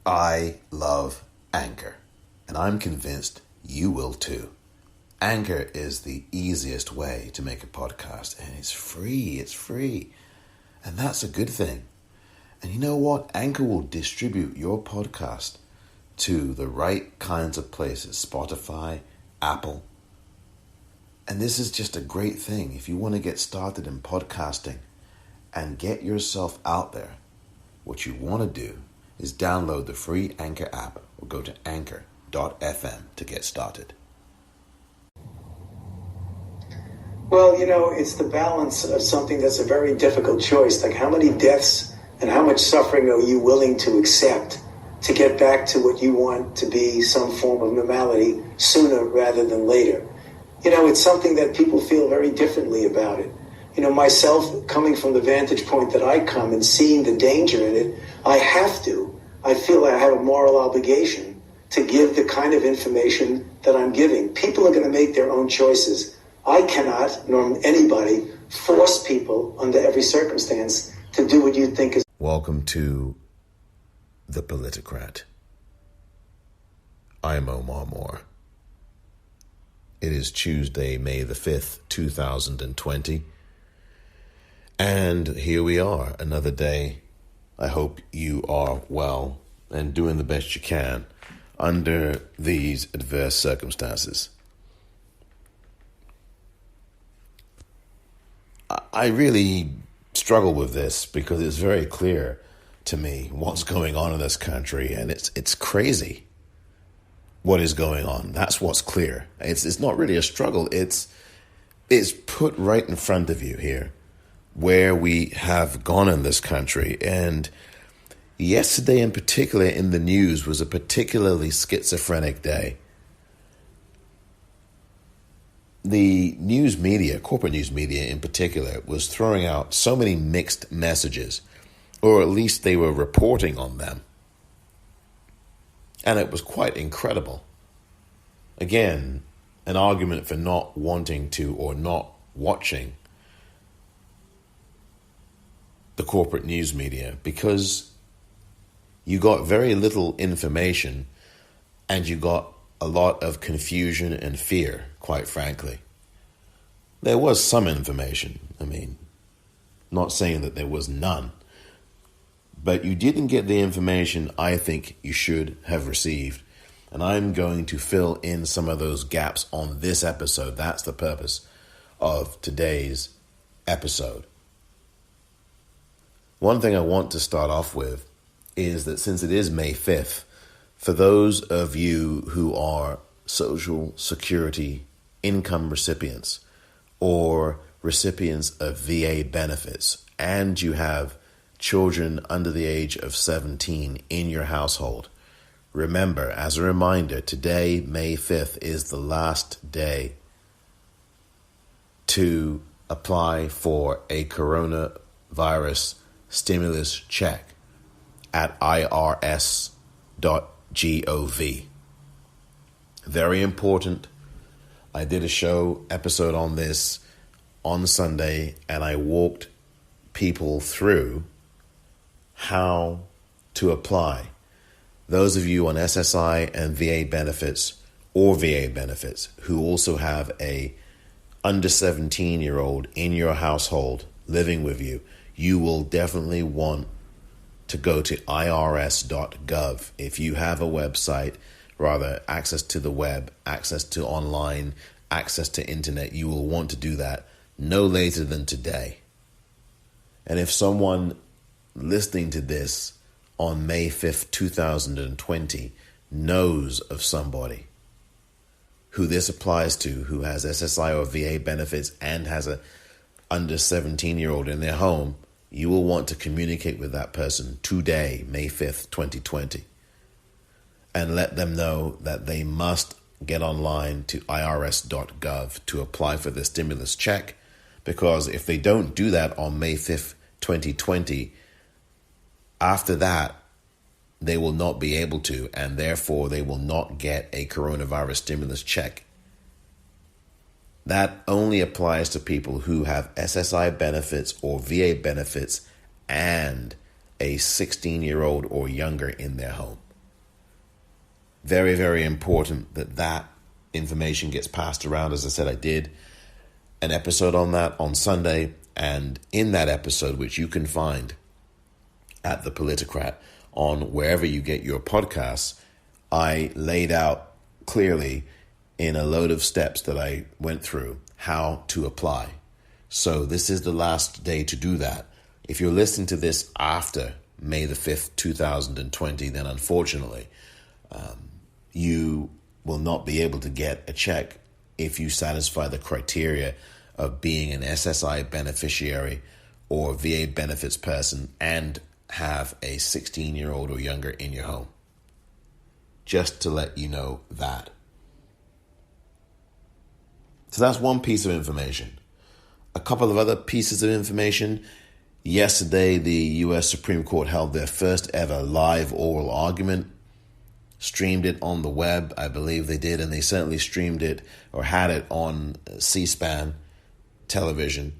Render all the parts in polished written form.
I love Anchor, and I'm convinced you will too. Anchor is the easiest way to make a podcast, and it's free. And that's a good thing. And you know what? Anchor will distribute your podcast to the right kinds of places, Spotify, Apple. And this is just a great thing. If you want to get started in podcasting and get yourself out there, what you want to do is download the free Anchor app or go to anchor.fm to get started. Well, it's the balance of something that's a very difficult choice. Like, how many deaths and how much suffering are you willing to accept to get back to what you want to be some form of normality sooner rather than later? It's something that people feel very differently about it. Myself, coming from the vantage point that I come and seeing the danger in it, I feel I have a moral obligation to give the kind of information that I'm giving. People are going to make their own choices. I cannot, nor anybody, force people under every circumstance to do what you think is. Welcome to the Politicrat. I'm Omar Moore. It is Tuesday, May the 5th, 2020. And here we are, another day. I hope you are well and doing the best you can under these adverse circumstances. I really struggle with this because it's very clear to me what's going on in this country, and it's crazy what is going on. That's what's clear. It's not really a struggle. It's put right in front of you here where we have gone in this country. And yesterday in particular in the news was a particularly schizophrenic day. The news media, corporate news media in particular, was throwing out so many mixed messages, or at least they were reporting on them. And it was quite incredible. Again, an argument for not wanting to or not watching the corporate news media, because you got very little information and you got a lot of confusion and fear, quite frankly. There was some information. Not saying that there was none, but you didn't get the information I think you should have received. And I'm going to fill in some of those gaps on this episode. That's the purpose of today's episode. One thing I want to start off with is that since it is May 5th, for those of you who are Social Security income recipients or recipients of VA benefits, and you have children under the age of 17 in your household, remember, as a reminder, today, May 5th, is the last day to apply for a coronavirus stimulus check at irs.gov. Very important. I did a show episode on this on Sunday, and I walked people through how to apply. Those of you on SSI and VA benefits or VA benefits who also have a under 17-year-old in your household living with you, you will definitely want to go to irs.gov. If you have a website, rather access to the web, access to online, access to internet, you will want to do that no later than today. And if someone listening to this on May 5th, 2020 knows of somebody who this applies to, who has SSI or VA benefits and has a under 17-year-old in their home, you will want to communicate with that person today, May 5th, 2020, and let them know that they must get online to irs.gov to apply for the stimulus check, because if they don't do that on May 5th, 2020, after that, they will not be able to, and therefore they will not get a coronavirus stimulus check. That only applies to people who have SSI benefits or VA benefits and a 16-year-old or younger in their home. Very, very important that that information gets passed around. As I said, I did an episode on that on Sunday, and in that episode, which you can find at the Politicrat on wherever you get your podcasts, I laid out clearly in a load of steps that I went through how to apply. So this is the last day to do that. If you're listening to this after May the 5th, 2020, then unfortunately, you will not be able to get a check if you satisfy the criteria of being an SSI beneficiary or VA benefits person and have a 16-year-old or younger in your home. Just to let you know that. So that's one piece of information. A couple of other pieces of information. Yesterday, the U.S. Supreme Court held their first ever live oral argument. Streamed it on the web, I believe they did, and they certainly streamed it or had it on C-SPAN television.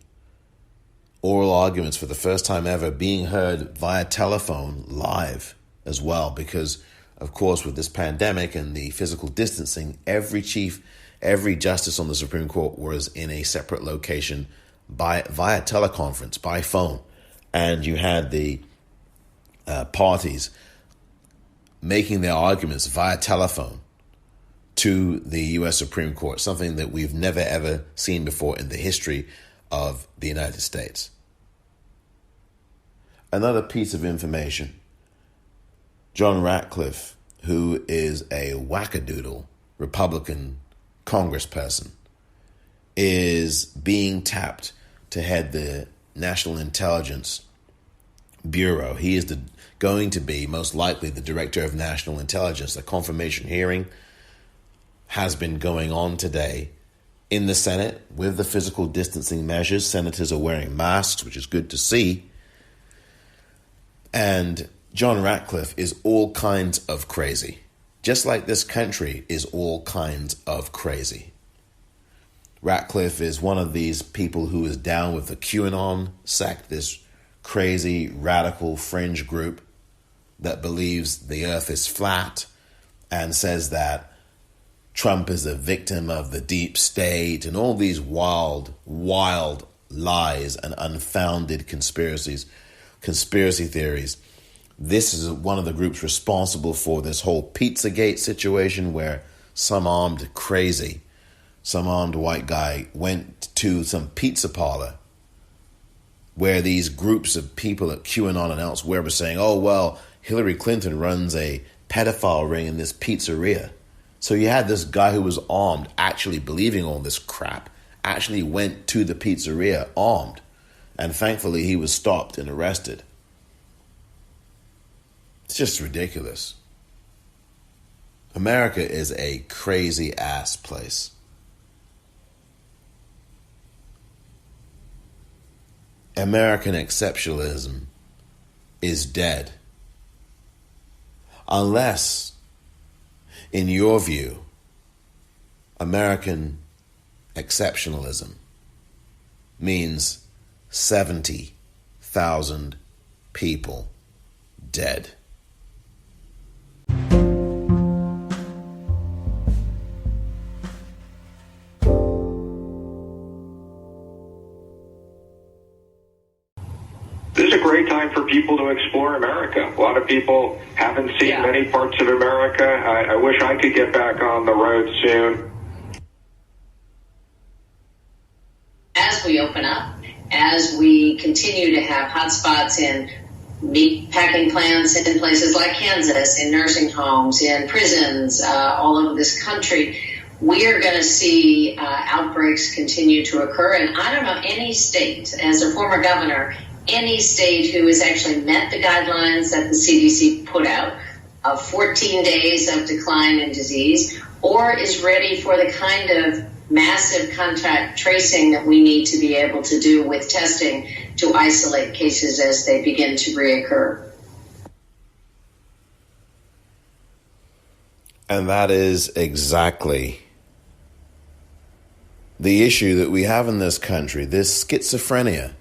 Oral arguments for the first time ever being heard via telephone live as well, because, of course, with this pandemic and the physical distancing, every justice on the Supreme Court was in a separate location via teleconference, by phone. And you had the parties making their arguments via telephone to the U.S. Supreme Court, something that we've never, ever seen before in the history of the United States. Another piece of information. John Ratcliffe, who is a wackadoodle Republican congressperson, is being tapped to head the National Intelligence Bureau. He is going to be most likely the Director of National Intelligence. The confirmation hearing has been going on today in the Senate with the physical distancing measures. Senators are wearing masks, which is good to see. And John Ratcliffe is all kinds of crazy, just like this country is all kinds of crazy. Ratcliffe is one of these people who is down with the QAnon sect, this crazy, radical fringe group that believes the earth is flat and says that Trump is a victim of the deep state and all these wild, wild lies and unfounded conspiracy theories. This is one of the groups responsible for this whole Pizzagate situation where some armed white guy went to some pizza parlor where these groups of people at QAnon and elsewhere were saying, oh, well, Hillary Clinton runs a pedophile ring in this pizzeria. So you had this guy who was armed, actually believing all this crap, actually went to the pizzeria armed. And thankfully, he was stopped and arrested. It's just ridiculous. America is a crazy ass place. American exceptionalism is dead. Unless, in your view, American exceptionalism means 70,000 people dead. This is a great time for people to explore America. A lot of people haven't seen many parts of America. I wish I could get back on the road soon. As we open up, as we continue to have hotspots in meat packing plants in places like Kansas, in nursing homes, in prisons, all over this country, we are going to see outbreaks continue to occur. And I don't know any state, as a former governor, any state who has actually met the guidelines that the CDC put out of 14 days of decline in disease, or is ready for the kind of massive contact tracing that we need to be able to do with testing to isolate cases as they begin to reoccur. And that is exactly the issue that we have in this country, this schizophrenia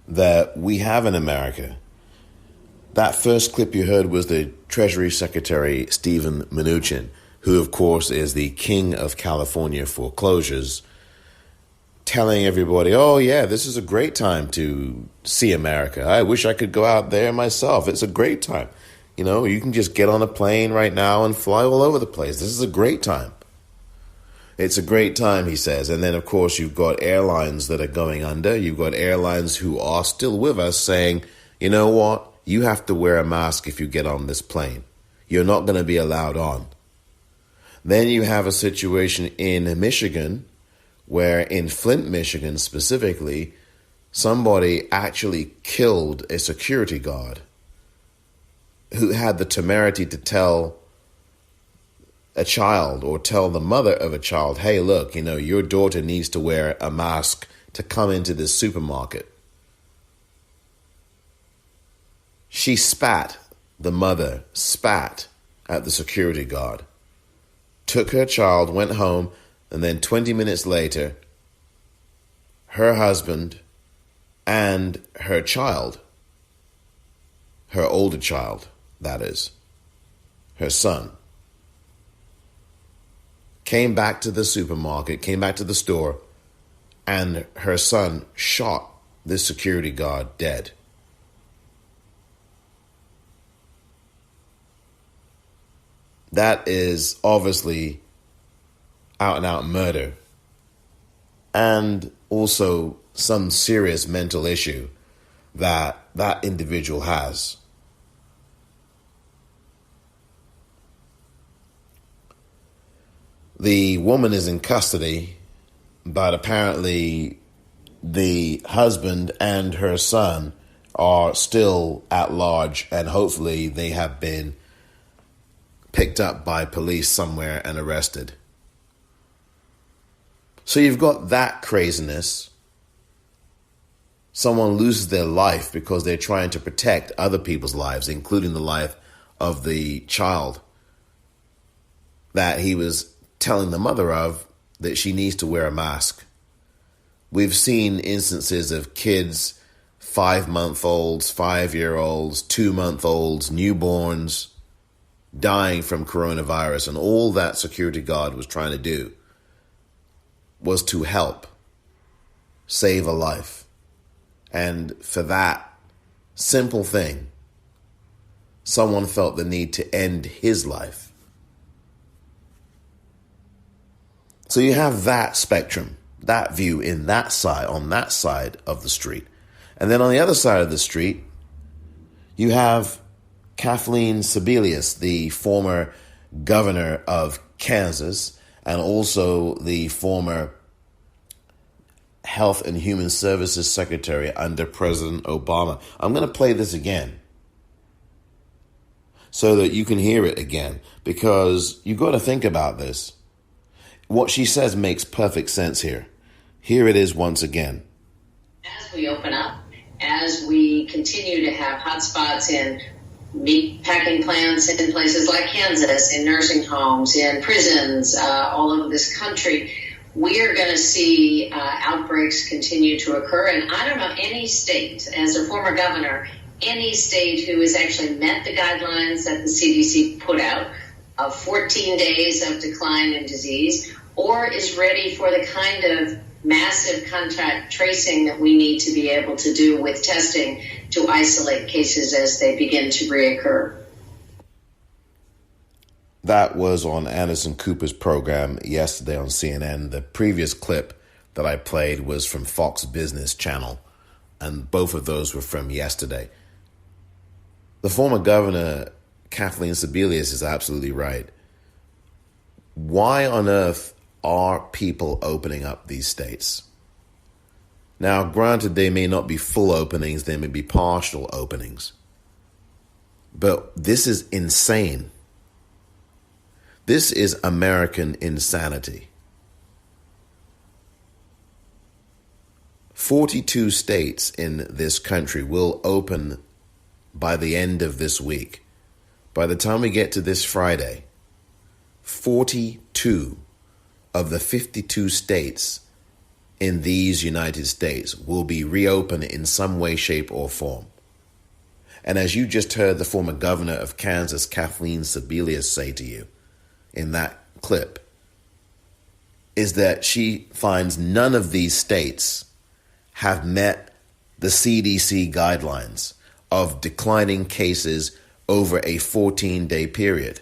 that we have in America. That first clip you heard was the Treasury Secretary Steven Mnuchin who of course is the king of California foreclosures, telling everybody, oh yeah, this is a great time to see America. I wish I could go out there myself. It's a great time. You know, you can just get on a plane right now and fly all over the place. This is a great time. It's a great time, he says. And then, of course, you've got airlines that are going under. You've got airlines who are still with us saying, you know what? You have to wear a mask if you get on this plane. You're not going to be allowed on. Then you have a situation in Michigan where in Flint, Michigan specifically, somebody actually killed a security guard who had the temerity to tell a child or tell the mother of a child, hey, look, you know, your daughter needs to wear a mask to come into this supermarket. She spat, the mother spat at the security guard, took her child, went home, and then 20 minutes later, her husband and her child, her older child, that is, her son, came back to the supermarket, came back to the store, and her son shot this security guard dead. That is obviously out and out murder, and also some serious mental issue that that individual has. The woman is in custody, but apparently the husband and her son are still at large, and hopefully they have been picked up by police somewhere and arrested. So you've got that craziness. Someone loses their life because they're trying to protect other people's lives, including the life of the child that he was telling the mother of that she needs to wear a mask. We've seen instances of kids, 5-month-olds, 5-year-olds, 2-month-olds, newborns, dying from coronavirus, and all that security guard was trying to do was to help save a life. And for that simple thing, someone felt the need to end his life. So you have that spectrum, that view in that side, on that side of the street. And then on the other side of the street, you have Kathleen Sebelius, the former governor of Kansas, and also the former Health and Human Services Secretary under President Obama. I'm going to play this again so that you can hear it again, because you've got to think about this. What she says makes perfect sense here. Here it is once again. As we open up, as we continue to have hotspots in meat packing plants in places like Kansas, in nursing homes, in prisons, all over this country, we are going to see outbreaks continue to occur. And I don't know any state, as a former governor, any state who has actually met the guidelines that the CDC put out of 14 days of decline in disease, or is ready for the kind of massive contact tracing that we need to be able to do with testing to isolate cases as they begin to reoccur. That was on Anderson Cooper's program yesterday on CNN. The previous clip that I played was from Fox Business Channel, and both of those were from yesterday. The former governor, Kathleen Sebelius, is absolutely right. Why on earth are people opening up these states? Now, granted, they may not be full openings, they may be partial openings. But this is insane. This is American insanity. 42 states in this country will open by the end of this week. By the time we get to this Friday, 42 of the 52 states in these United States will be reopened in some way, shape, or form. And as you just heard the former governor of Kansas, Kathleen Sebelius, say to you, in that clip is that she finds none of these states have met the CDC guidelines of declining cases over a 14-day period.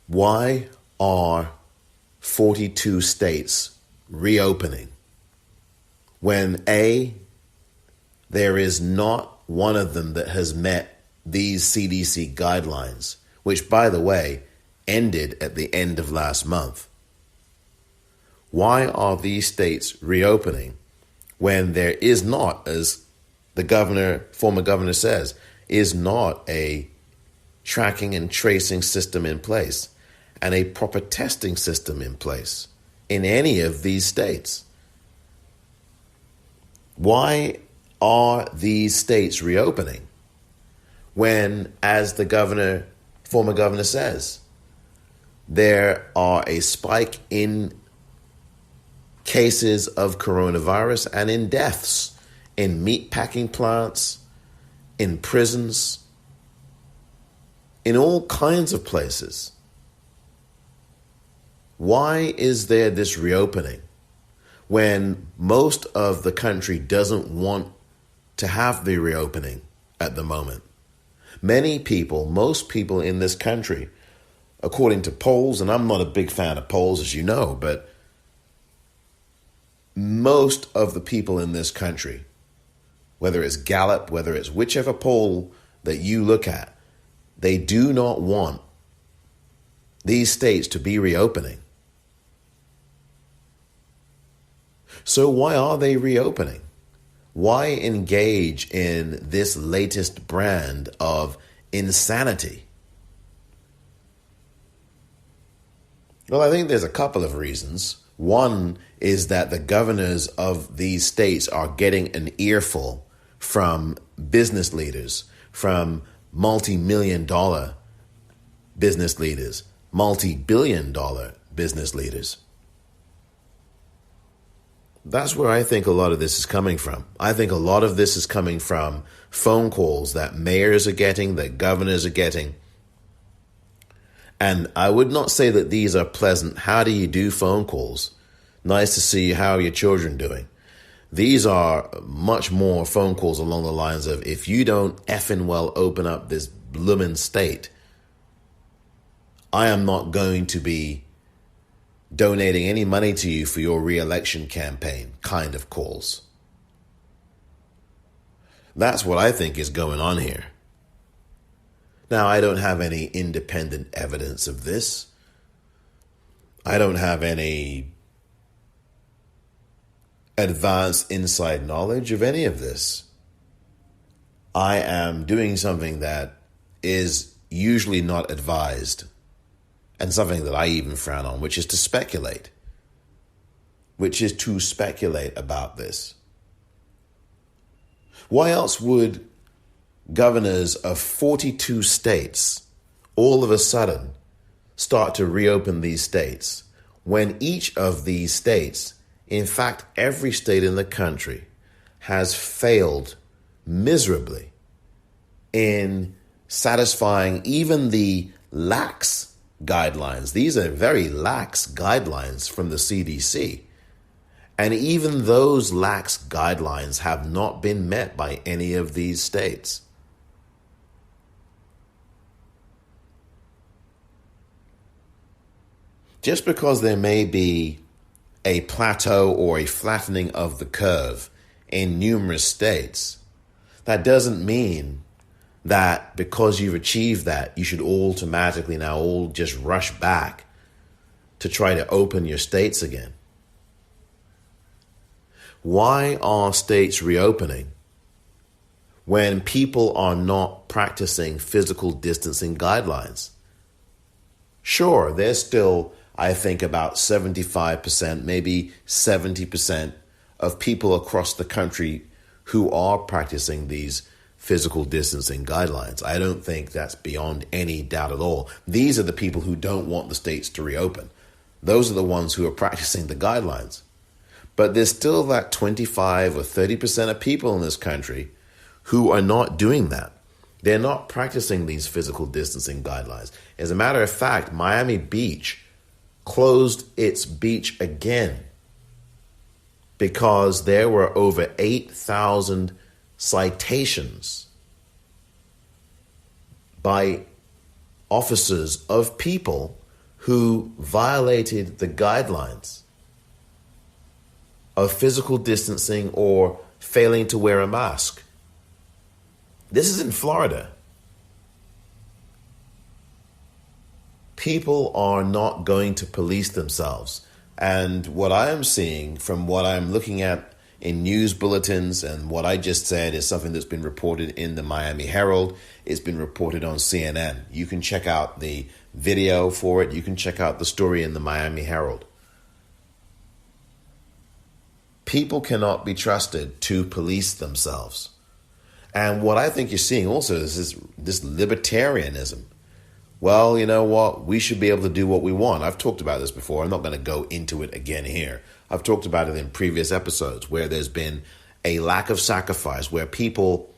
Why are 42 states reopening when A, there is not one of them that has met these CDC guidelines, which, by the way, ended at the end of last month? Why are these states reopening when there is not, as the former governor says, is not a tracking and tracing system in place and a proper testing system in place in any of these states? Why are these states reopening when, as the former governor says, there are a spike in cases of coronavirus and in deaths in meatpacking plants, in prisons, in all kinds of places? Why is there this reopening when most of the country doesn't want to have the reopening at the moment? Most people in this country, according to polls, and I'm not a big fan of polls, as you know, but most of the people in this country, whether it's Gallup, whether it's whichever poll that you look at, they do not want these states to be reopening. So why are they reopening? Why engage in this latest brand of insanity? Well, I think there's a couple of reasons. One is that the governors of these states are getting an earful from business leaders, from multi-million-dollar business leaders, multi-billion-dollar business leaders. That's where I think a lot of this is coming from. I think a lot of this is coming from phone calls that mayors are getting, that governors are getting. And I would not say that these are pleasant, how do you do phone calls? Nice to see you, how are your children doing? These are much more phone calls along the lines of, if you don't effing well open up this bloomin' state, I am not going to be donating any money to you for your re-election campaign kind of calls. That's what I think is going on here. Now, I don't have any independent evidence of this. I don't have any advanced inside knowledge of any of this. I am doing something that is usually not advised, and something that I even frown on, which is to speculate. About this. Why else would governors of 42 states all of a sudden start to reopen these states when each of these states, in fact, every state in the country, has failed miserably in satisfying even the lax guidelines? These are very lax guidelines from the CDC. And even those lax guidelines have not been met by any of these states. Just because there may be a plateau or a flattening of the curve in numerous states, that doesn't mean that because you've achieved that, you should automatically now all just rush back to try to open your states again. Why are states reopening when people are not practicing physical distancing guidelines? Sure, there's still, I think, about 75%, maybe 70% of people across the country who are practicing these physical distancing guidelines. I don't think that's beyond any doubt at all. These are the people who don't want the states to reopen. Those are the ones who are practicing the guidelines. But there's still that 25 or 30% of people in this country who are not doing that. They're not practicing these physical distancing guidelines. As a matter of fact, Miami Beach closed its beach again because there were over 8,000 citations by officers of people who violated the guidelines of physical distancing or failing to wear a mask. This is in Florida. People are not going to police themselves. And what I am seeing from what I'm looking at in news bulletins and what I just said is something that's been reported in the Miami Herald. It's been reported on CNN. You can check out the video for it. You can check out the story in the Miami Herald. People cannot be trusted to police themselves. And what I think you're seeing also is this libertarianism. Well, you know what? We should be able to do what we want. I've talked about this before. I'm not going to go into it again here. I've talked about it in previous episodes where there's been a lack of sacrifice, where people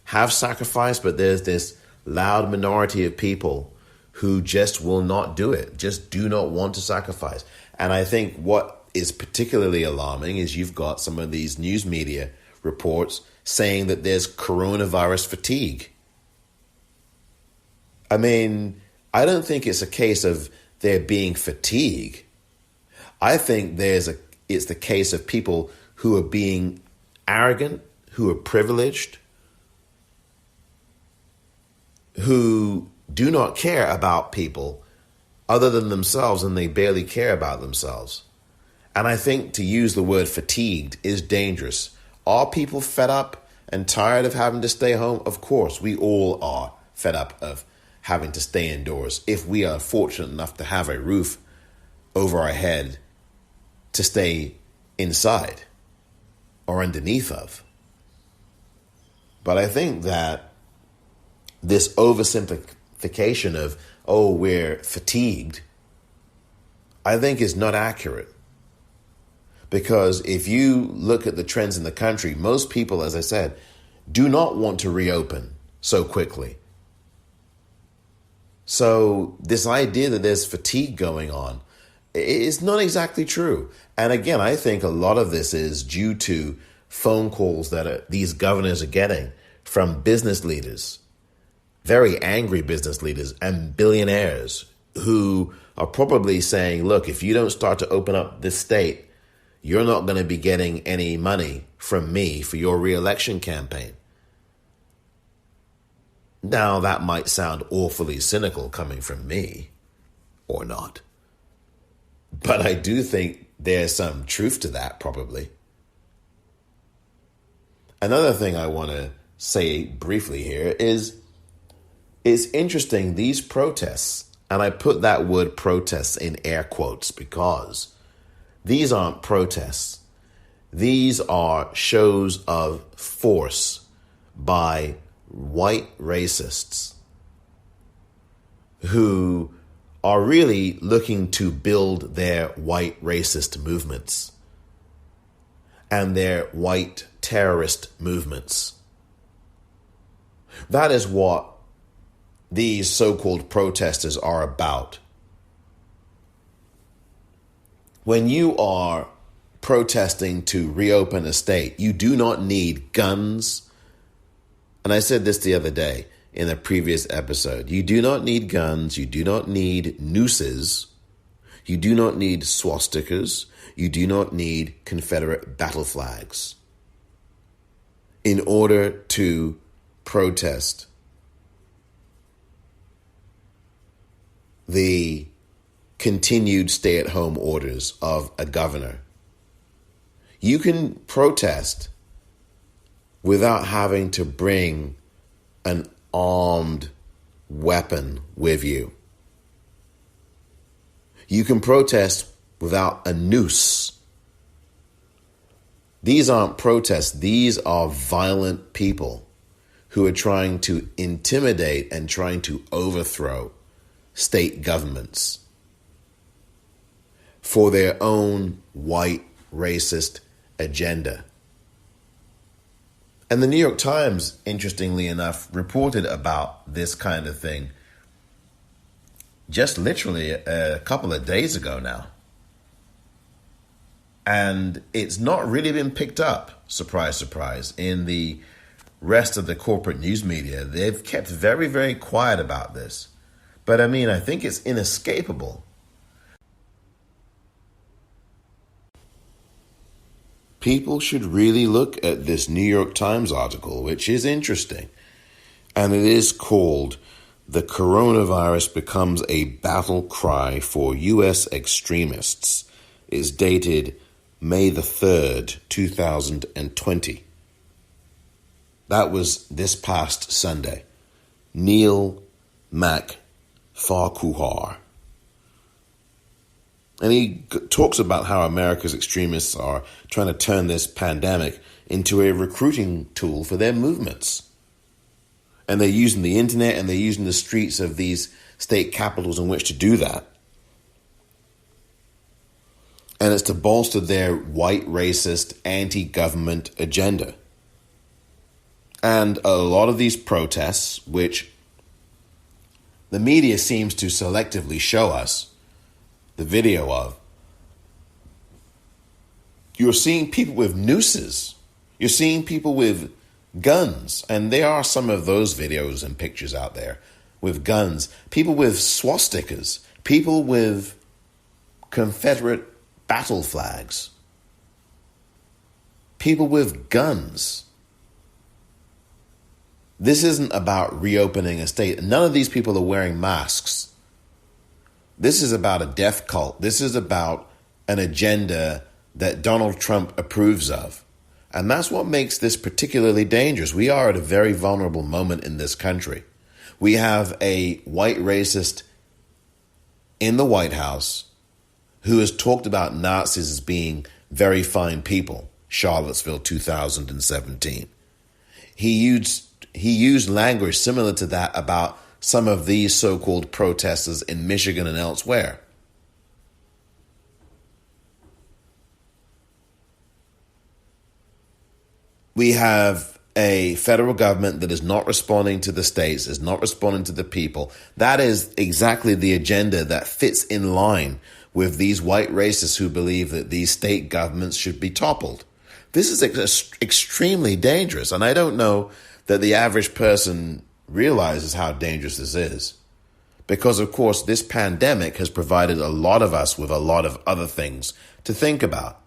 have sacrificed, but there's this loud minority of people who just will not do it, just do not want to sacrifice. And I think what is particularly alarming is you've got some of these news media reports saying that there's coronavirus fatigue. I mean, I don't think it's a case of there being fatigue. I think it's the case of people who are being arrogant, who are privileged, who do not care about people other than themselves, and they barely care about themselves. And I think to use the word fatigued is dangerous. Are people fed up and tired of having to stay home? Of course, we all are fed up of having to stay indoors. If we are fortunate enough to have a roof over our head to stay inside or underneath of. But I think that this oversimplification of, oh, we're fatigued, I think is not accurate. Because if you look at the trends in the country, most people, as I said, do not want to reopen so quickly. So this idea that there's fatigue going on is not exactly true. And again, I think a lot of this is due to phone calls that these governors are getting from business leaders, very angry business leaders and billionaires who are probably saying, look, if you don't start to open up this state, you're not going to be getting any money from me for your re-election campaign. Now, that might sound awfully cynical coming from me, or not. But I do think there's some truth to that, probably. Another thing I want to say briefly here is it's interesting, these protests, and I put that word protests in air quotes because these aren't protests. These are shows of force by white racists who are really looking to build their white racist movements and their white terrorist movements. That is what these so-called protesters are about. When you are protesting to reopen a state, you do not need guns. And I said this the other day in a previous episode. You do not need guns. You do not need nooses. You do not need swastikas. You do not need Confederate battle flags in order to protest the continued stay-at-home orders of a governor. You can protest without having to bring an armed weapon with you. You can protest without a noose. These aren't protests. These are violent people who are trying to intimidate and trying to overthrow state governments for their own white racist agenda. And the New York Times, interestingly enough, reported about this kind of thing just literally a couple of days ago now. And it's not really been picked up, surprise, surprise, in the rest of the corporate news media. They've kept very, very quiet about this. But I mean, I think it's inescapable. People should really look at this New York Times article, which is interesting. And it is called "The Coronavirus Becomes a Battle Cry for U.S. Extremists." It's dated May the 3rd, 2020. That was this past Sunday. Neil Farquhar. And he talks about how America's extremists are trying to turn this pandemic into a recruiting tool for their movements. And they're using the internet and they're using the streets of these state capitals in which to do that. And it's to bolster their white racist anti-government agenda. And a lot of these protests, which the media seems to selectively show us the video of, you're seeing people with nooses. You're seeing people with guns. And there are some of those videos and pictures out there with guns. People with swastikas. People with Confederate battle flags. People with guns. This isn't about reopening a state. None of these people are wearing masks. This is about a death cult. This is about an agenda that Donald Trump approves of. And that's what makes this particularly dangerous. We are at a very vulnerable moment in this country. We have a white racist in the White House who has talked about Nazis as being very fine people. Charlottesville 2017. He used language similar to that about some of these so-called protesters in Michigan and elsewhere. We have a federal government that is not responding to the states, is not responding to the people. That is exactly the agenda that fits in line with these white racists who believe that these state governments should be toppled. This is extremely dangerous, and I don't know that the average person realizes how dangerous this is. Because, of course, this pandemic has provided a lot of us with a lot of other things to think about.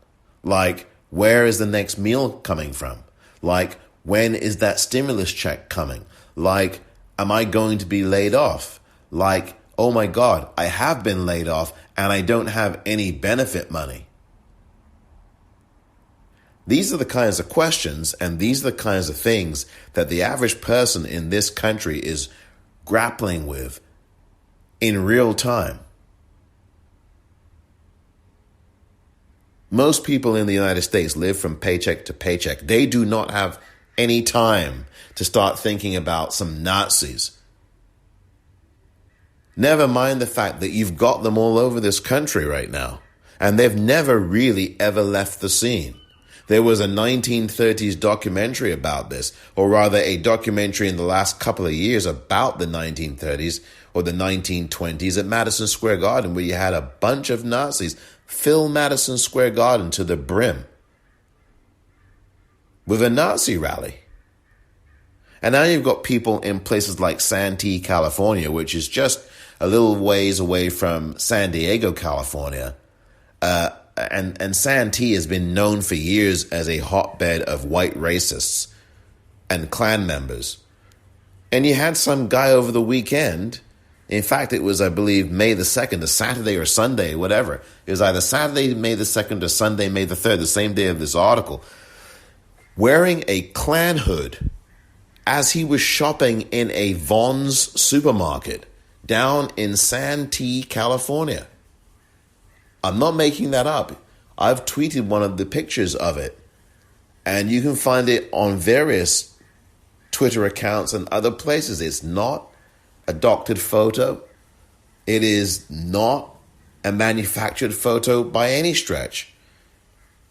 Like, where is the next meal coming from? Like, when is that stimulus check coming? Like, am I going to be laid off? Like, oh my God, I have been laid off and I don't have any benefit money. These are the kinds of questions and these are the kinds of things that the average person in this country is grappling with in real time. Most people in the United States live from paycheck to paycheck. They do not have any time to start thinking about some Nazis. Never mind the fact that you've got them all over this country right now, and they've never really ever left the scene. There was a 1930s documentary about this, or rather a documentary in the last couple of years about the 1930s or the 1920s at Madison Square Garden, where you had a bunch of Nazis fill Madison Square Garden to the brim with a Nazi rally. And now you've got people in places like Santee, California, which is just a little ways away from San Diego, California. And Santee has been known for years as a hotbed of white racists and Klan members. And you had some guy over the weekend, in fact, it was, I believe, May the 2nd, a Saturday or Sunday, whatever. It was either Saturday, May the 2nd, or Sunday, May the 3rd, the same day of this article, wearing a Klan hood as he was shopping in a Vons supermarket down in Santee, California. I'm not making that up. I've tweeted one of the pictures of it, and you can find it on various Twitter accounts and other places. It's not a doctored photo. It is not a manufactured photo by any stretch.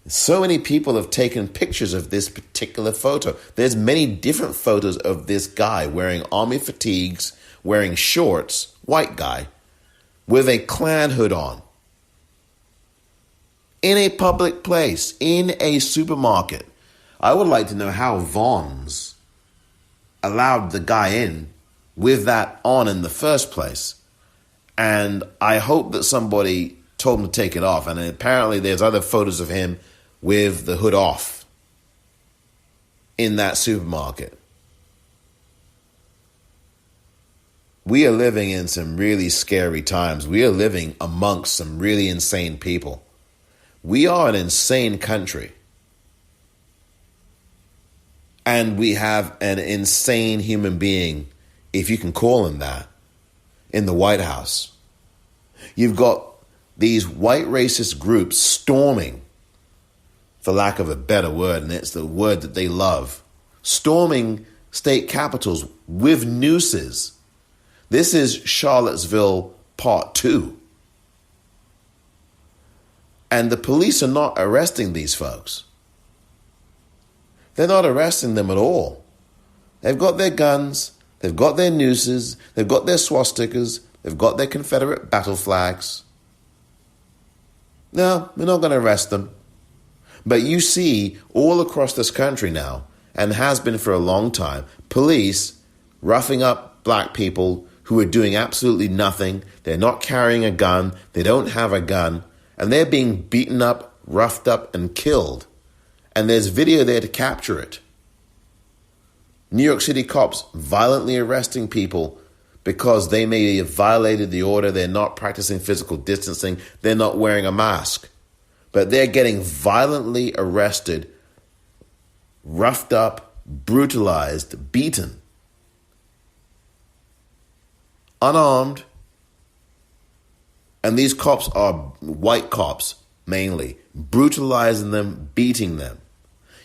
So many people have taken pictures of this particular photo. There's many different photos of this guy wearing army fatigues, wearing shorts, white guy, with a Klan hood on. In a public place, in a supermarket. I would like to know how Vons allowed the guy in with that on in the first place. And I hope that somebody told him to take it off. And apparently there's other photos of him with the hood off in that supermarket. We are living in some really scary times. We are living amongst some really insane people. We are an insane country. And we have an insane human being, if you can call him that, in the White House. You've got these white racist groups storming, for lack of a better word, and it's the word that they love, storming state capitals with nooses. This is Charlottesville Part 2. And the police are not arresting these folks. They're not arresting them at all. They've got their guns, they've got their nooses, they've got their swastikas, they've got their Confederate battle flags. No, we're not going to arrest them. But you see all across this country now, and has been for a long time, police roughing up black people who are doing absolutely nothing. They're not carrying a gun, they don't have a gun, and they're being beaten up, roughed up, and killed. And there's video there to capture it. New York City cops violently arresting people because they may have violated the order. They're not practicing physical distancing. They're not wearing a mask. But they're getting violently arrested, roughed up, brutalized, beaten. Unarmed. And these cops are white cops, mainly, brutalizing them, beating them.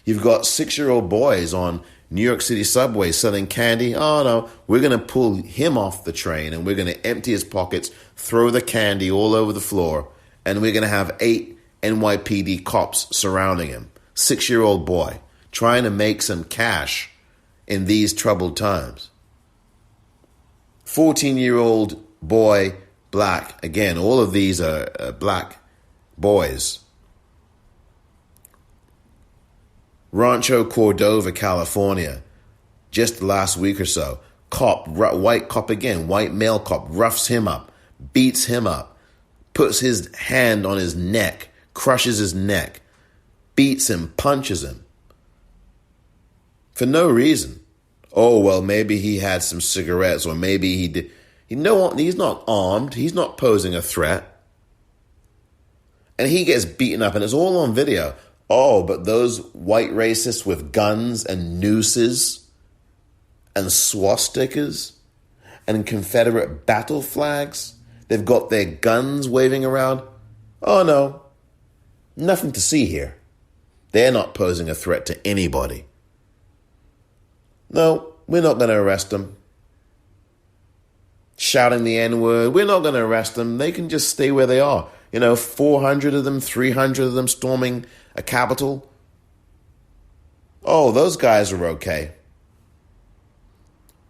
You've got 6-year-old boys on New York City subways selling candy. Oh no, we're going to pull him off the train and we're going to empty his pockets, throw the candy all over the floor, and we're going to have 8 NYPD cops surrounding him. 6-year-old boy trying to make some cash in these troubled times. 14-year-old boy, black. Again, all of these are black boys. Rancho Cordova, California, just last week or so, white cop again, white male cop, roughs him up, beats him up, puts his hand on his neck, crushes his neck, beats him, punches him. For no reason. Oh, well, maybe he had some cigarettes, or maybe he did. He's not armed. He's not posing a threat. And he gets beaten up, and it's all on video. Oh, but those white racists with guns and nooses and swastikas and Confederate battle flags, they've got their guns waving around. Oh, no, nothing to see here. They're not posing a threat to anybody. No, we're not going to arrest them. Shouting the N-word, we're not going to arrest them. They can just stay where they are. 400 of them, 300 of them storming a Capitol. Oh, those guys are okay.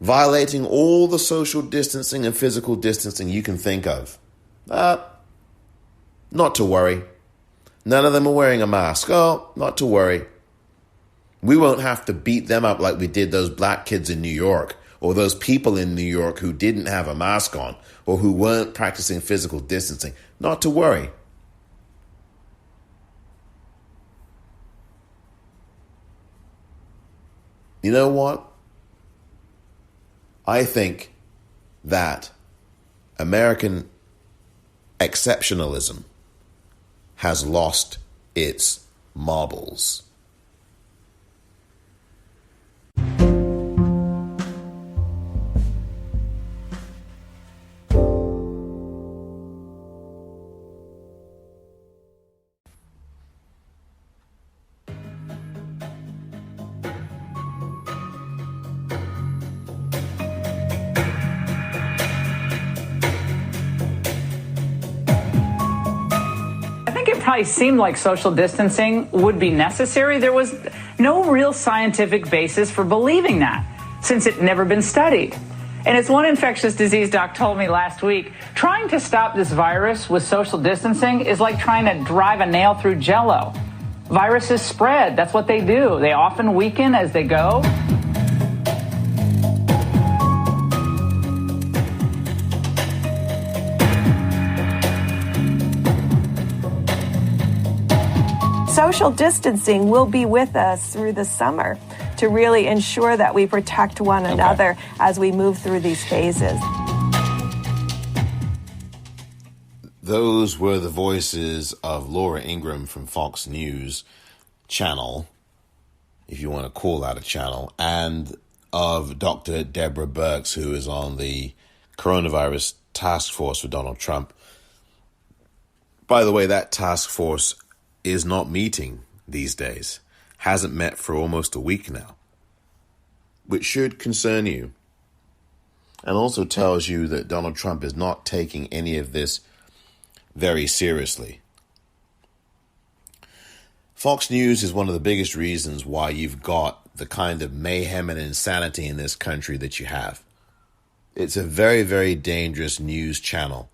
Violating all the social distancing and physical distancing you can think of. Not to worry. None of them are wearing a mask. Oh, not to worry. We won't have to beat them up like we did those black kids in New York, or those people in New York who didn't have a mask on, or who weren't practicing physical distancing. Not to worry. You know what? I think that American exceptionalism has lost its marbles. probably seemed like social distancing would be necessary, there was no real scientific basis for believing that, since it never been studied. And as one infectious disease doc told me last week, trying to stop this virus with social distancing is like trying to drive a nail through Jell-O. Viruses spread. That's what they do. They often weaken as they go. Social distancing will be with us through the summer to really ensure that we protect one another as we move through these phases. Those were the voices of Laura Ingraham from Fox News channel, if you want to call that a channel, and of Dr. Deborah Birx, who is on the coronavirus task force for Donald Trump. By the way, that task force is not meeting these days. Hasn't met for almost a week now, which should concern you, and also tells you that Donald Trump is not taking any of this very seriously. Fox News is one of the biggest reasons why you've got the kind of mayhem and insanity in this country that you have. It's a very, very dangerous news channel,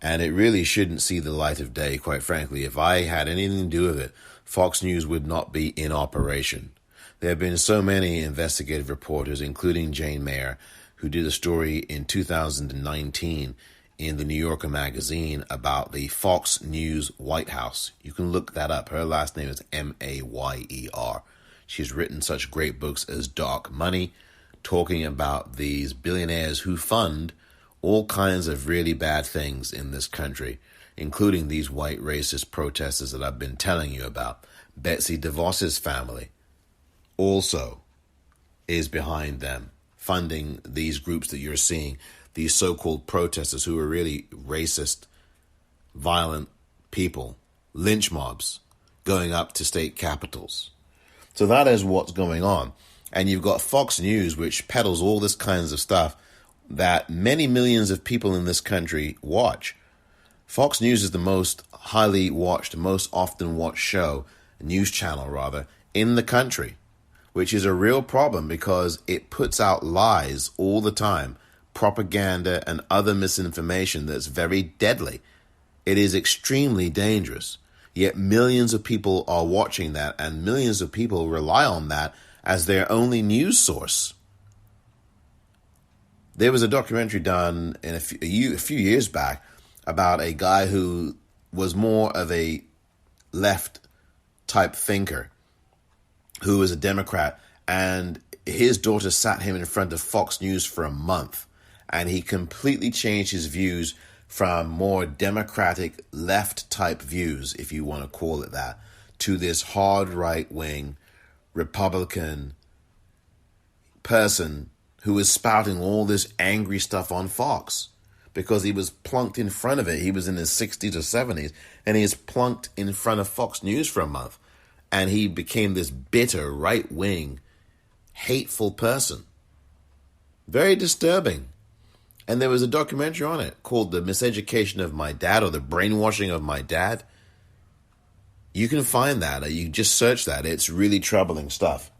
and it really shouldn't see the light of day, quite frankly. If I had anything to do with it, Fox News would not be in operation. There have been so many investigative reporters, including Jane Mayer, who did a story in 2019 in the New Yorker magazine about the Fox News White House. You can look that up. Her last name is Mayer. She's written such great books as Dark Money, talking about these billionaires who fund all kinds of really bad things in this country, including these white racist protesters that I've been telling you about. Betsy DeVos's family also is behind them, funding these groups that you're seeing, these so-called protesters who are really racist, violent people, lynch mobs going up to state capitals. So that is what's going on. And you've got Fox News, which peddles all this kinds of stuff that many millions of people in this country watch. Fox News is the most highly watched, most often watched show, news channel rather, in the country, which is a real problem because it puts out lies all the time, propaganda and other misinformation that's very deadly. It is extremely dangerous. Yet millions of people are watching that, and millions of people rely on that as their only news source. There was a documentary done in a few years back about a guy who was more of a left type thinker, who was a Democrat, and his daughter sat him in front of Fox News for a month, and he completely changed his views from more democratic left type views, if you want to call it that, to this hard right wing Republican person who was spouting all this angry stuff on Fox because he was plunked in front of it. He was in his 60s or 70s, and he is plunked in front of Fox News for a month, and he became this bitter right wing hateful person. Very disturbing. And there was a documentary on it called The Miseducation of My Dad, or The Brainwashing of My Dad. You can find that. You just search that. It's really troubling stuff.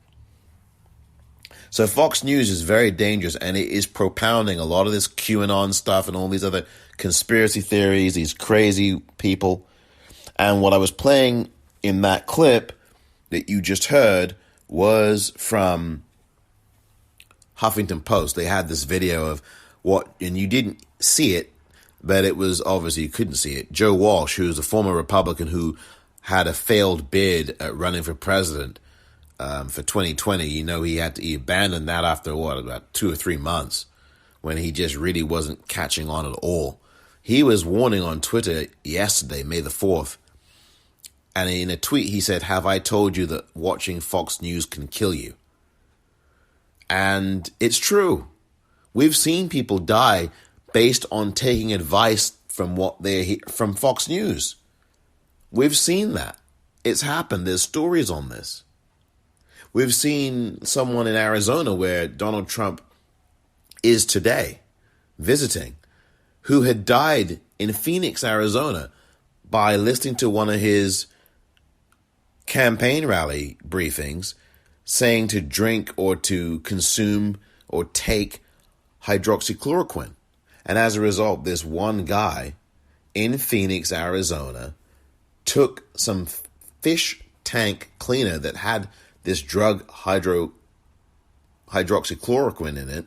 So Fox News is very dangerous, and it is propounding a lot of this QAnon stuff and all these other conspiracy theories, these crazy people. And what I was playing in that clip that you just heard was from Huffington Post. They had this video of and you didn't see it, but it was obviously you couldn't see it. Joe Walsh, who is a former Republican who had a failed bid at running for president for 2020. You know, he abandoned that after about 2 or 3 months when he just really wasn't catching on at all. He was warning on Twitter yesterday, May the 4th, and in a tweet he said, "Have I told you that watching Fox News can kill you?" And it's true. We've seen people die based on taking advice from from Fox News. We've seen that. It's happened. There's stories on this. We've seen someone in Arizona, where Donald Trump is today, visiting, who had died in Phoenix, Arizona, by listening to one of his campaign rally briefings saying to drink or to consume or take hydroxychloroquine. And as a result, this one guy in Phoenix, Arizona, took some fish tank cleaner that had this drug hydroxychloroquine in it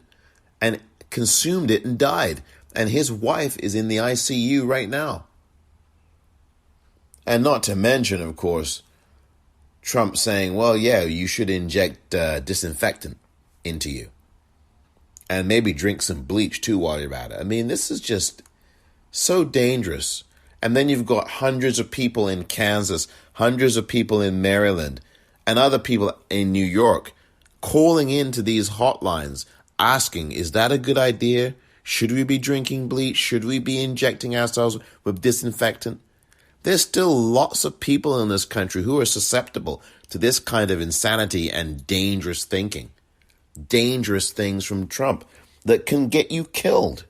and consumed it and died. And his wife is in the ICU right now. And not to mention, of course, Trump saying, well, yeah, you should inject disinfectant into you. And maybe drink some bleach too while you're at it. I mean, this is just so dangerous. And then you've got hundreds of people in Kansas, hundreds of people in Maryland, and other people in New York calling into these hotlines asking, is that a good idea? Should we be drinking bleach? Should we be injecting ourselves with disinfectant? There's still lots of people in this country who are susceptible to this kind of insanity and dangerous thinking. Dangerous things from Trump that can get you killed.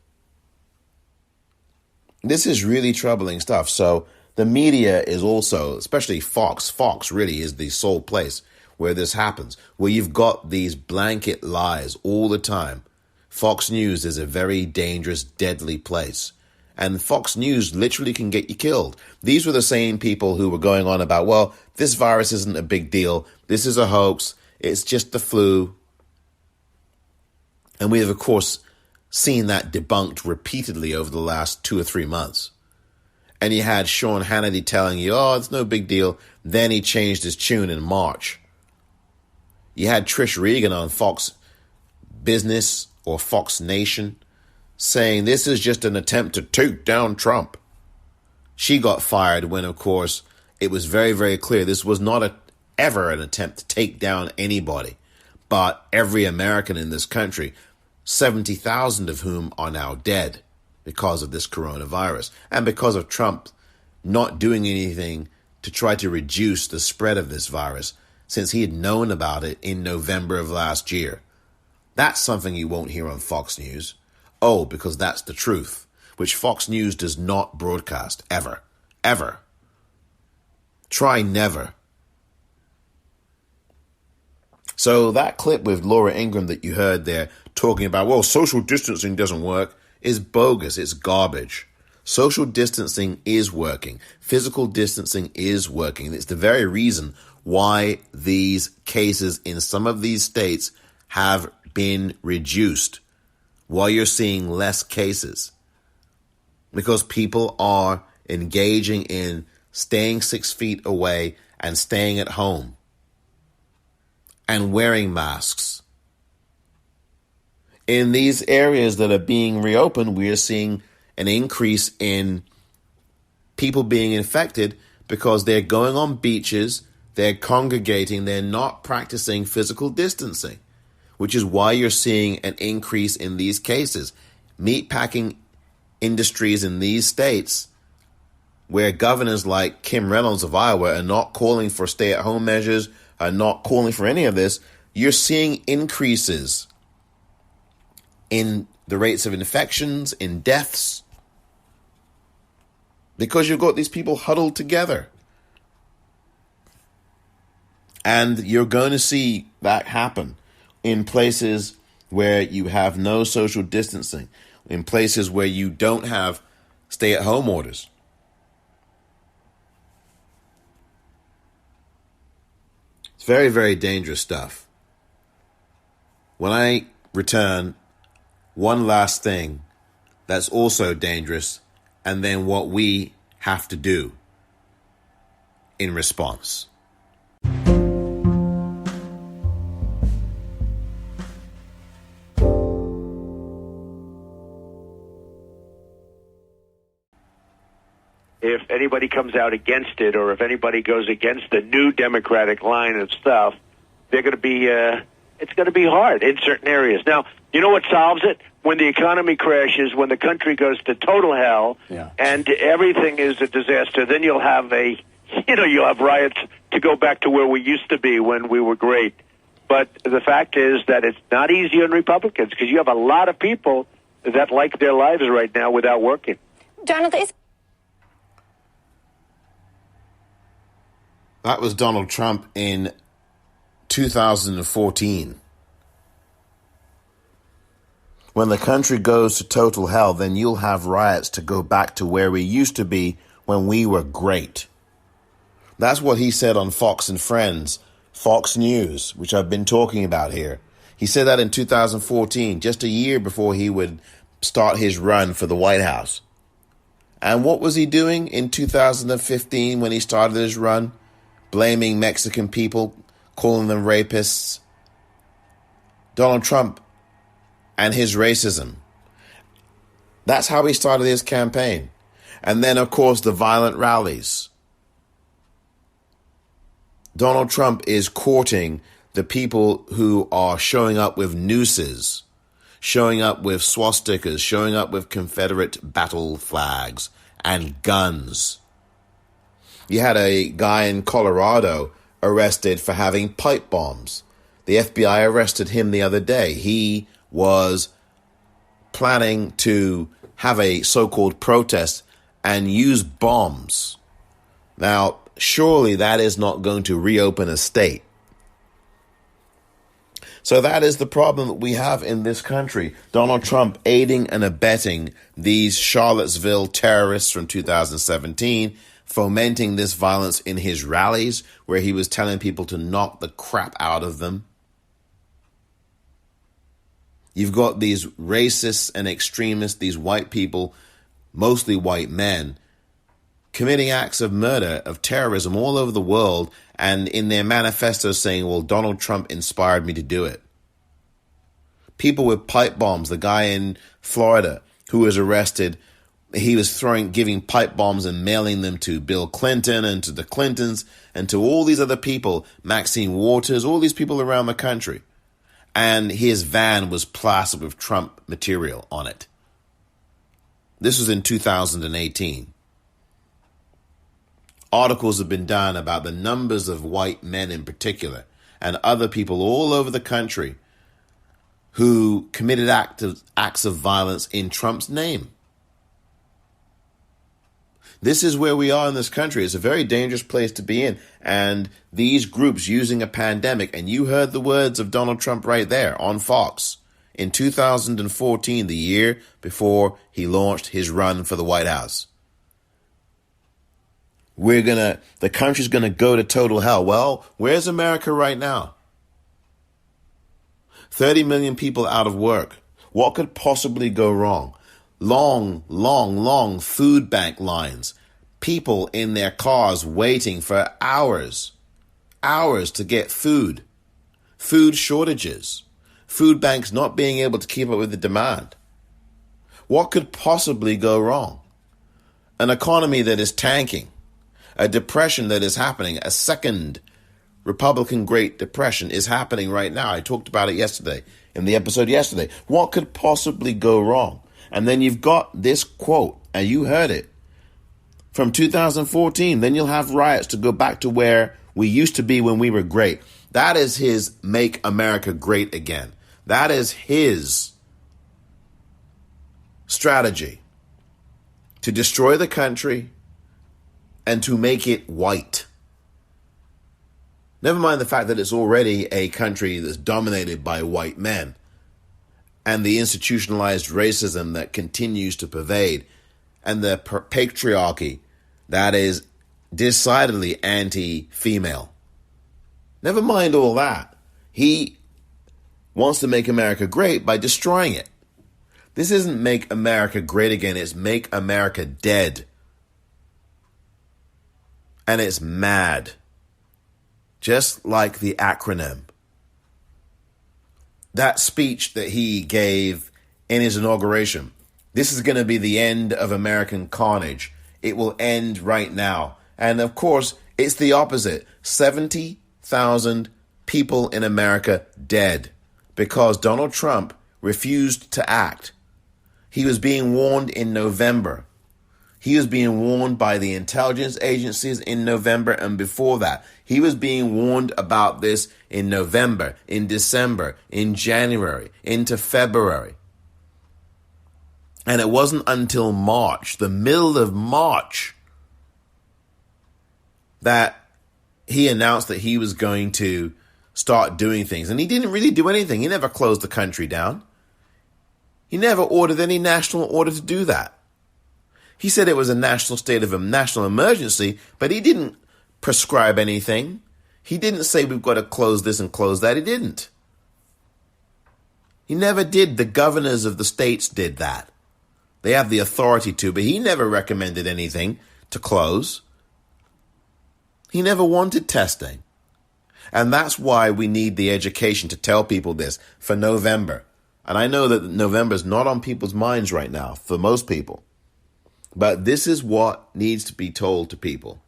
This is really troubling stuff. So the media is also, especially Fox really is the sole place where this happens, where you've got these blanket lies all the time. Fox News is a very dangerous, deadly place. And Fox News literally can get you killed. These were the same people who were going on about, well, this virus isn't a big deal. This is a hoax. It's just the flu. And we have, of course, seen that debunked repeatedly over the last 2 or 3 months. And you had Sean Hannity telling you, oh, it's no big deal. Then he changed his tune in March. You had Trish Regan on Fox Business or Fox Nation saying this is just an attempt to take down Trump. She got fired when, of course, it was very, very clear this was not ever an attempt to take down anybody, but every American in this country, 70,000 of whom are now dead because of this coronavirus and because of Trump not doing anything to try to reduce the spread of this virus since he had known about it in November of last year. That's something you won't hear on Fox News. Oh, because that's the truth, which Fox News does not broadcast, ever, ever. Try never. So that clip with Laura Ingraham that you heard there talking about, well, social distancing doesn't work, is bogus. It's garbage. Social distancing is working. Physical distancing is working. It's the very reason why these cases in some of these states have been reduced, why you're seeing less cases, because people are engaging in staying 6 feet away and staying at home and wearing masks. In these areas that are being reopened, we are seeing an increase in people being infected because they're going on beaches, they're congregating, they're not practicing physical distancing, which is why you're seeing an increase in these cases. Meatpacking industries in these states, where governors like Kim Reynolds of Iowa are not calling for stay-at-home measures, are not calling for any of this, you're seeing increases in the rates of infections, in deaths, because you've got these people huddled together. And you're going to see that happen in places where you have no social distancing, in places where you don't have stay-at-home orders. It's very, very dangerous stuff. When I return, one last thing that's also dangerous, and then what we have to do in response. If anybody comes out against it, or if anybody goes against the new Democratic line of stuff, they're going to be, it's going to be hard in certain areas. Now, you know what solves it? When the economy crashes, when the country goes to total hell, and everything is a disaster, then you'll have you'll have riots to go back to where we used to be when we were great. But the fact is that it's not easy on Republicans, because you have a lot of people that like their lives right now without working. Donald, That was Donald Trump in 2014. When the country goes to total hell, then you'll have riots to go back to where we used to be when we were great. That's what he said on Fox and Friends, Fox News, which I've been talking about here. He said that in 2014, just a year before he would start his run for the White House. And what was he doing in 2015 when he started his run? Blaming Mexican people, calling them rapists. Donald Trump and his racism. That's how he started his campaign. And then, of course, the violent rallies. Donald Trump is courting the people who are showing up with nooses, showing up with swastikas, showing up with Confederate battle flags and guns. You had a guy in Colorado arrested for having pipe bombs. The FBI arrested him the other day. He was planning to have a so-called protest and use bombs. Now, surely that is not going to reopen a state. So that is the problem that we have in this country. Donald Trump aiding and abetting these Charlottesville terrorists from 2017, fomenting this violence in his rallies where he was telling people to knock the crap out of them. You've got these racists and extremists, these white people, mostly white men, committing acts of murder, of terrorism all over the world, and in their manifestos saying, well, Donald Trump inspired me to do it. People with pipe bombs, the guy in Florida who was arrested, he was giving pipe bombs and mailing them to Bill Clinton and to the Clintons and to all these other people, Maxine Waters, all these people around the country. And his van was plastered with Trump material on it. This was in 2018. Articles have been done about the numbers of white men in particular and other people all over the country who committed acts of violence in Trump's name. This is where we are in this country. It's a very dangerous place to be in. And these groups using a pandemic, and you heard the words of Donald Trump right there on Fox in 2014, the year before he launched his run for the White House. The country's gonna go to total hell. Well, where's America right now? 30 million people out of work. What could possibly go wrong? Long food bank lines. People in their cars waiting for hours to get food. Food shortages. Food banks not being able to keep up with the demand. What could possibly go wrong? An economy that is tanking. A depression that is happening. A second Republican Great Depression is happening right now. I talked about it yesterday, in the episode yesterday. What could possibly go wrong? And then you've got this quote, and you heard it, from 2014. Then you'll have riots to go back to where we used to be when we were great. That is his Make America Great Again. That is his strategy to destroy the country and to make it white. Never mind the fact that it's already a country that's dominated by white men and the institutionalized racism that continues to pervade and the patriarchy that is decidedly anti-female. Never mind all that. He wants to make America great by destroying it. This isn't Make America Great Again, it's Make America Dead. And it's mad. Just like the acronym. That speech that he gave in his inauguration. This is going to be the end of American carnage. It will end right now. And of course, it's the opposite. 70,000 people in America dead because Donald Trump refused to act. He was being warned in November. He was being warned by the intelligence agencies in November and before that. He was being warned about this in November, in December, in January, into February. And it wasn't until March, the middle of March, that he announced that he was going to start doing things. And he didn't really do anything. He never closed the country down. He never ordered any national order to do that. He said it was a national state of a national emergency, but he didn't prescribe anything. He didn't say we've got to close this and close that. He didn't. He never did. The governors of the states did that. They have the authority to, but he never recommended anything to close. He never wanted testing. And that's why we need the education to tell people this for November. And I know that November is not on people's minds right now, for most people. But this is what needs to be told to people.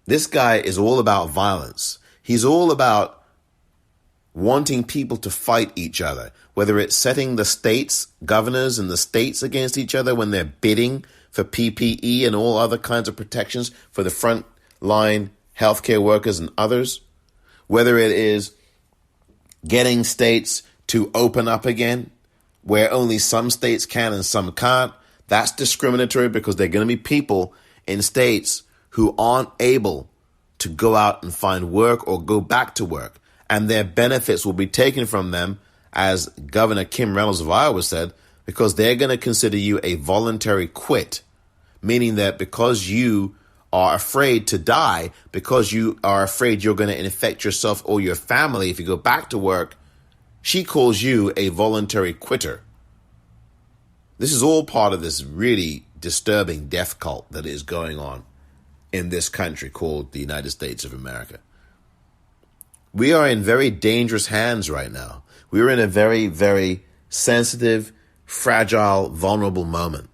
This guy is all about violence. He's all about wanting people to fight each other, whether it's setting the states, governors and the states against each other when they're bidding for PPE and all other kinds of protections for the front line healthcare workers and others, whether it is getting states to open up again where only some states can and some can't. That's discriminatory because there are going to be people in states who aren't able to go out and find work or go back to work, and their benefits will be taken from them, as Governor Kim Reynolds of Iowa said, because they're going to consider you a voluntary quit, meaning that because you are afraid to die, because you are afraid you're going to infect yourself or your family if you go back to work, she calls you a voluntary quitter. This is all part of this really disturbing death cult that is going on in this country called the United States of America. We are in very dangerous hands right now. We are in a very, very sensitive, fragile, vulnerable moment.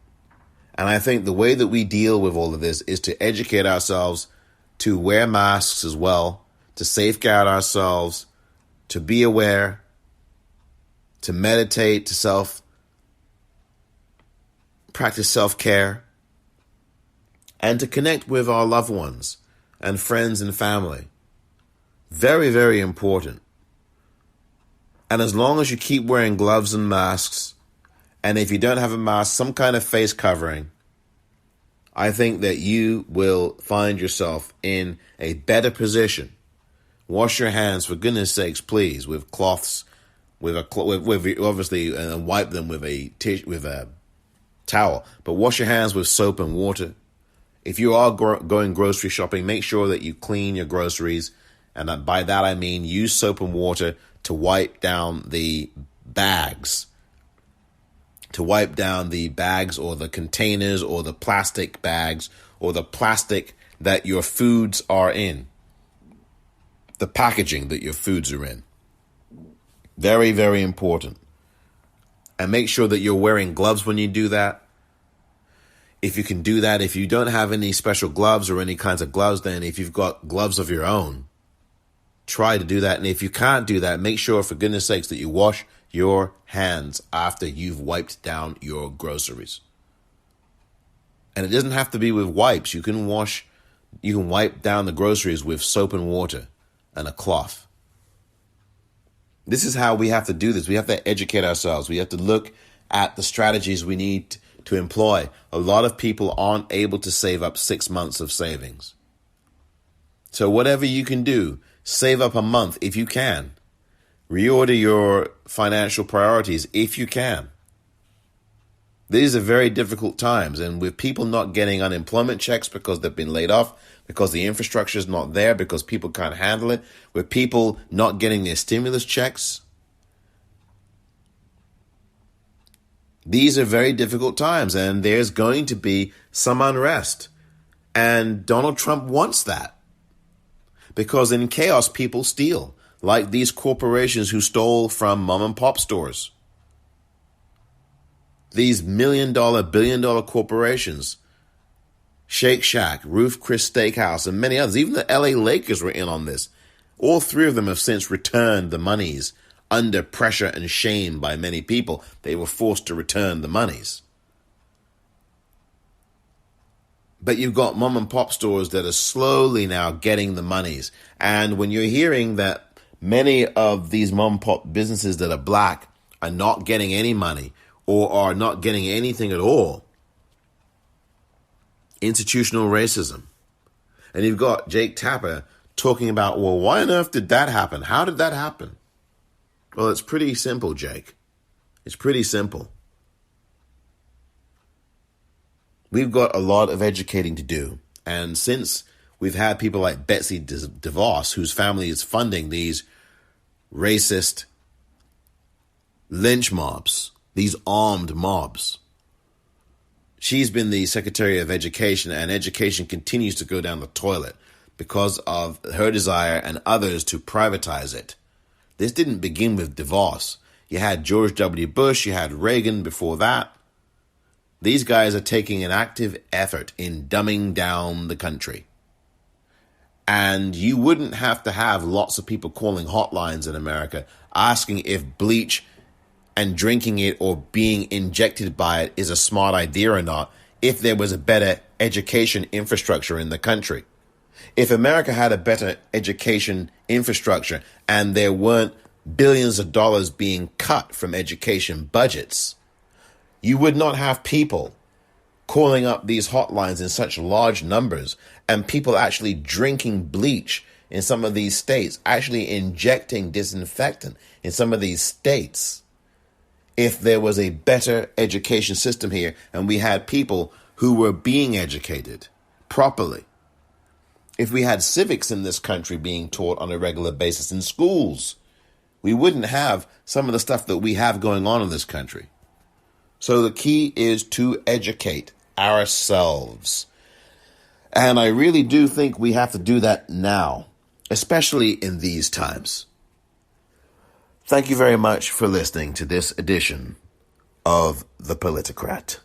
And I think the way that we deal with all of this is to educate ourselves, to wear masks as well, to safeguard ourselves, to be aware, to meditate, to practice self-care, and to connect with our loved ones and friends and family. Very, very important. And as long as you keep wearing gloves and masks, and if you don't have a mask, some kind of face covering, I think that you will find yourself in a better position. Wash your hands, for goodness sakes, please, with cloths, with obviously, and wipe them with a towel. But wash your hands with soap and water. If you are going grocery shopping, make sure that you clean your groceries. And by that I mean use soap and water to wipe down the bags. To wipe down the bags or the containers or the plastic bags or the plastic that your foods are in. The packaging that your foods are in. Very, very important. And make sure that you're wearing gloves when you do that. If you can do that, if you don't have any special gloves or any kinds of gloves, then if you've got gloves of your own, try to do that. And if you can't do that, make sure, for goodness sakes, that you wash your hands after you've wiped down your groceries. And it doesn't have to be with wipes. You can wipe down the groceries with soap and water and a cloth. This is how we have to do this. We have to educate ourselves. We have to look at the strategies we need to employ. A lot of people aren't able to save up 6 months of savings. So whatever you can do, save up a month if you can. Reorder your financial priorities if you can. These are very difficult times, and with people not getting unemployment checks because they've been laid off, because the infrastructure is not there, because people can't handle it, with people not getting their stimulus checks. These are very difficult times, and there's going to be some unrest. And Donald Trump wants that. Because in chaos, people steal, like these corporations who stole from mom and pop stores. These $1 million, $1 billion corporations, Shake Shack, Ruth Chris Steakhouse, and many others. Even the LA Lakers were in on this. All three of them have since returned the monies under pressure and shame by many people. They were forced to return the monies. But you've got mom and pop stores that are slowly now getting the monies. And when you're hearing that many of these mom and pop businesses that are black are not getting any money or are not getting anything at all, institutional racism. And you've got Jake Tapper talking about, well, why on earth did that happen? How did that happen? Well, it's pretty simple, Jake. It's pretty simple. We've got a lot of educating to do. And since we've had people like Betsy DeVos, whose family is funding these racist lynch mobs, these armed mobs, she's been the Secretary of Education, and education continues to go down the toilet because of her desire and others to privatize it. This didn't begin with DeVos. You had George W. Bush, you had Reagan before that. These guys are taking an active effort in dumbing down the country. And you wouldn't have to have lots of people calling hotlines in America asking if bleach and drinking it or being injected by it is a smart idea or not, if there was a better education infrastructure in the country. If America had a better education infrastructure and there weren't billions of dollars being cut from education budgets, you would not have people calling up these hotlines in such large numbers and people actually drinking bleach in some of these states, actually injecting disinfectant in some of these states. If there was a better education system here and we had people who were being educated properly, if we had civics in this country being taught on a regular basis in schools, we wouldn't have some of the stuff that we have going on in this country. So the key is to educate ourselves. And I really do think we have to do that now, especially in these times. Thank you very much for listening to this edition of The Politicrat.